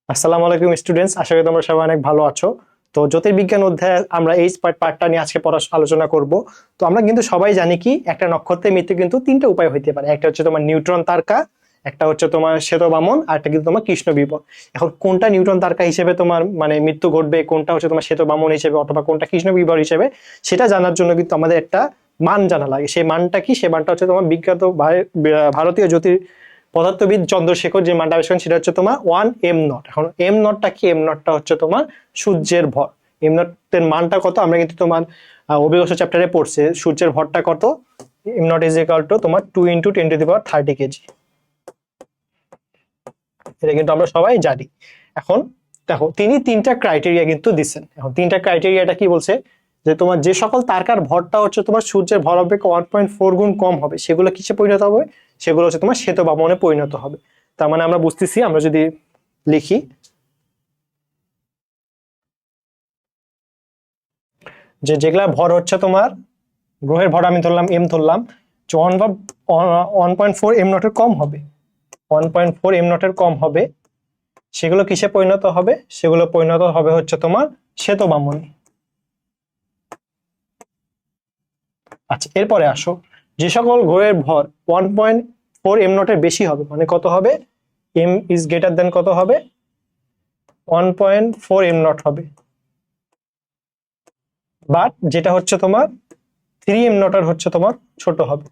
আসসালামু আলাইকুম স্টুডেন্টস, আশা করি তোমরা সবাই অনেক ভালো আছো। তো জ্যোতির্বিজ্ঞান অধ্যায়ে আমরা এই পার্টটা নিয়ে আজকে আলোচনা করব। তো আমরা কিন্তু সবাই জানি কি একটা নক্ষত্রের মৃত্যু কিন্তু তিনটা উপায় হতে পারে। একটা হচ্ছে তোমার নিউট্রন তারকা, একটা হচ্ছে তোমার শ্বেত বামন, আর একটা কিন্তু তোমার কৃষ্ণ বিবর। এখন কোনটা নিউট্রন তারকা হিসেবে তোমার মানে মৃত্যু ঘটবে, কোনটা হচ্ছে তোমার শ্বেত বামন হিসেবে অথবা কোনটা কৃষ্ণ বিবর হিসেবে, সেটা জানার জন্য কিন্তু আমাদের একটা মান জানা লাগে। সেই মানটা কি? সেই মানটা হচ্ছে তোমার বিখ্যাত ভারতীয় পদার্থবিদ চন্দ্রশেখর যে মানটা আবিষ্কার করেন সেটা হচ্ছে তোমার 1m0। এখন m0টা কি? m0টা হচ্ছে তোমার সূর্যের ভর। m0 এর মানটা কত আমরা কিন্তু তোমার অভিকর্ষ চ্যাপ্টারে পড়ছে। সূর্যের ভরটা কত? m0 ইজ ইকুয়াল টু তোমার 2 × 10⁻30 কেজি। এটা কিন্তু আমরা সবাই জানি। এখন দেখো, তিনি তিনটা ক্রাইটেরিয়া কিন্তু দিচ্ছেন। এখন তিনটা ক্রাইটেরিয়াটা কি বলছে? যে তোমার যে সকল তারকার ভরটা হচ্ছে তোমার সূর্যের ভর অপেক্ষা 1.4 গুণ কম হবে সেগুলো কিসে পরিণত হবে? সেগুলো হচ্ছে তোমার শ্বেত বামনে পরিণত হবে। তার মানে আমরা বুঝতেছি, আমরা যদি লিখি যে যেগুলা ভর হচ্ছে তোমার গ্রহের ভর, আমি ধরলাম এম ধরলাম, 1.4 m0 এর কম হবে, 1.4 m0 এর কম হবে, সেগুলো কিসে পরিণত হবে? সেগুলো পরিণত হবে হচ্ছে তোমার শ্বেত বামনে। আচ্ছা, এরপরে আসো, যে সকল গ্রহের ভর 1.4 m0 এর বেশি হবে, মানে কত হবে? m ইজ গ্রেটার দেন কত হবে? 1.4 m0 হবে। বাট যেটা হচ্ছে তোমার 3m0 এর হচ্ছে তোমার ছোট হবে।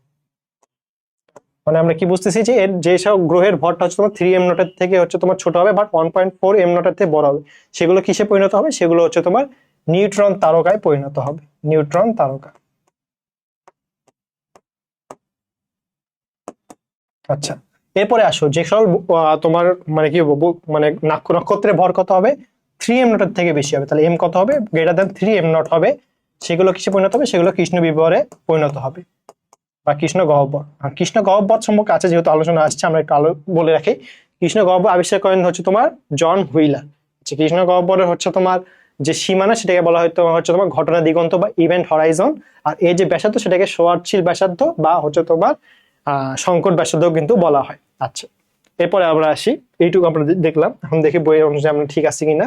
মানে আমরা কি বুঝতেছি যে এর যে সব গ্রহের ভরটা হচ্ছে তোমার 3m0 এর থেকে হচ্ছে তোমার ছোট হবে, বাট 1.4m0 এর থেকে বড় হবে, সেগুলো কিসে পরিণত হবে? সেগুলো হচ্ছে তোমার নিউট্রন তারকায় পরিণত হবে। নিউট্রন তারকা। আচ্ছা, এরপরে আসো, যে সকল তোমার মানে কি বলবো, মানে নক্ষত্রের ভর কত হবে? 3m0 এর থেকে বেশি হবে, তাহলে এম কত হবে? গ্রেটার দেন 3m0 হবে, সেগুলো কিসে পরিণত হবে? সেগুলো কৃষ্ণ বিবরে পরিণত হবে বা কৃষ্ণ গহ্বর। আর কৃষ্ণ গহ্বর সম্পর্কে আছে যেহেতু আলোচনা আসছে, আমরা একটু বলে রাখি। কৃষ্ণ গহ্বর আবিষ্কার করেন হচ্ছে তোমার জন হুইলার। কৃষ্ণ গহ্বরের হচ্ছে তোমার যে সীমানা সেটাকে বলা হয় তোমার হচ্ছে তোমার ঘটনা দিগন্ত বা ইভেন্ট হরাইজন। আর এই যে ব্যাসার্ধ সেটাকে সোয়ার্টশিল ব্যাসার্ধ বা হচ্ছে তোমার সংকট ব্যাসার্ধ কিন্তু বলা হয়। আচ্ছা, এরপরে আমরা আসি, এইটুকু আমরা দেখলাম, এখন দেখি বইয়ের অনুযায়ী আমরা ঠিক আছে কিনা।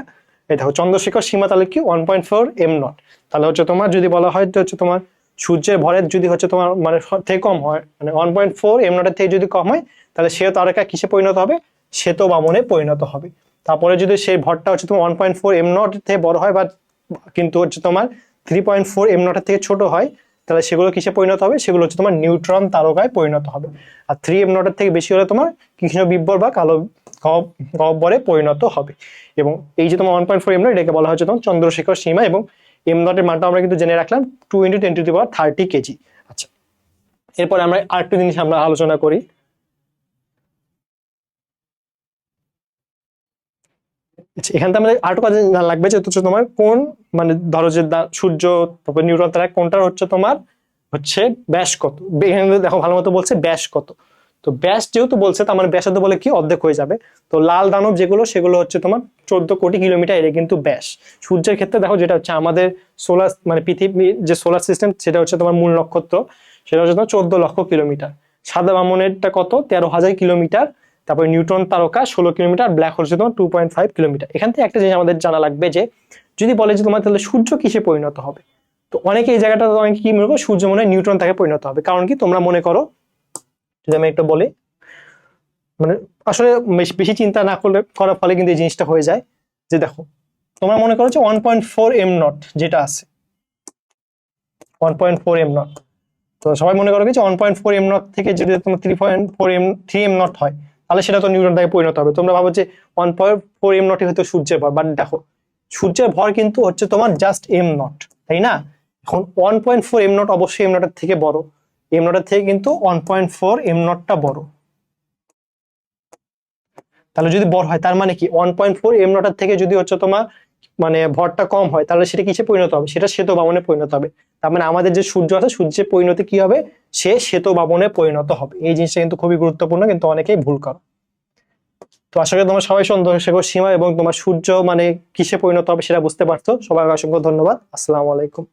এই দেখো, চন্দ্রশেখর সীমা তাহলে কি 1.4m0। তাহলে হচ্ছে তোমার যদি বলা হয় হচ্ছে তোমার সূর্যের ভরের যদি হচ্ছে তোমার মানে থেকে কম হয়, মানে 1.4m0 এর থেকে যদি কম হয়, তাহলে সে তারকা কিসে পরিণত হবে? শ্বেত বামনে পরিণত হবে। তারপরে যদি সেই ভরটা হচ্ছে তোমার 1.4m0 এর থেকে বড় হয় বা কিন্তু হচ্ছে তোমার 3.4m0 এর থেকে ছোট হয়, তাহলে সেগুলো কিসে পরিণত হবে? সেগুলো হচ্ছে তোমার নিউট্রন তারকায় পরিণত হবে। আর 3m0 এর থেকে বেশি হলে তোমার কৃষ্ণ বিব্বর বা কালো গহ্বরে পরিণত হবে। এবং এই যে তোমার 1.4m0 এটাকে বলা হচ্ছে তোমার চন্দ্রশেখর সীমা। এবং m0 এর মানটা আমরা কিন্তু জেনে রাখলাম 2 × 10⁻30 কেজি। আচ্ছা, এরপরে আমরা আরেকটা জিনিস আমরা আলোচনা করি। আচ্ছা, এখান থেকে আমাদের আরেকটা কাজ জানা লাগবে যে হচ্ছে তোমার কোন মানে ধরো যে সূর্য, তারপর নিউট্রন তারা কোনটার হচ্ছে তোমার হচ্ছে ব্যাস কত। এখানে দেখো ভালো মতো বলছে ব্যাস কত। তো ব্যাস যেহেতু বলছে, তার মানে ব্যাসার্ধ বলে কি অর্ধেক হয়ে যাবে। তো লাল দানব যেগুলো সেগুলো হচ্ছে তোমার 14 কোটি কিলোমিটার, এটা কিন্তু ব্যাস। সূর্যের ক্ষেত্রে দেখো, যেটা হচ্ছে আমাদের সোলার মানে পৃথিবী যে সোলার সিস্টেম, সেটা হচ্ছে তোমার মূল নক্ষত্র, সেটা হচ্ছে তোমার 14 লক্ষ কিলোমিটার। সাদা বামনেরটা কত? 13,000 কিলোমিটার। তারপরে নিউট্রন তারকা 16 কিলোমিটার, ব্ল্যাক হোল হচ্ছে তোমার 2.5 কিলোমিটার। এখান থেকে একটা জিনিস আমাদের জানা লাগবে যে যদি বলে যে তোমার তাহলে সূর্য কিসে পরিণত হবে, তো অনেকে এই জায়গাটা অনেকে কি মনে করো, সূর্য মনে হয় নিউট্রন তাকে পরিণত হবে। কারণ কি? তোমরা মনে করো, যদি আমি একটা বলি, মানে আসলে বেশি চিন্তা না করলে করার ফলে কিন্তু এই জিনিসটা হয়ে যায়। যে দেখো, তোমরা মনে করো যে 1.4m0 যেটা আছে, 1.4m0, তো সবাই মনে করো যে 1.4m0 থেকে যদি তোমার 3.4m3m0 হয়, তাহলে সেটা তো নিউটন থেকে পরিণত হবে। তোমরা ভাবো যে 1.4m0 হয়তো সূর্যের ভর, বাট দেখো সূর্যের ভর কিন্তু হচ্ছে তোমার জাস্ট m0, তাই না? এখন 1.4m0 অবশ্যই m0 এর থেকে বড়, m0 এর থেকে কিন্তু 1.4m0টা বড়। তাহলে যদি বড় হয়, তার মানে কি 1.4m0 এর থেকে যদি হচ্ছে তোমার মানে ভরটা কম হয়, তাহলে সেটা কিসে পরিণত হবে? সেটা শ্বেত বামনে পরিণত হবে। তার মানে আমাদের যে সূর্য আছে, সূর্যের পরিণতি কি হবে? সে শ্বেত বামনে পরিণত হবে। এই জিনিসটা কিন্তু খুবই গুরুত্বপূর্ণ, কিন্তু অনেকেই ভুল করে। তো আশা করি তোমার সবাই চন্দ্রশেখর সীমা এবং তোমার সূর্য মানে কিসে পরিণত হবে সেটা বুঝতে পারছো। সবাই অসংখ্য ধন্যবাদ। আসসালামু আলাইকুম।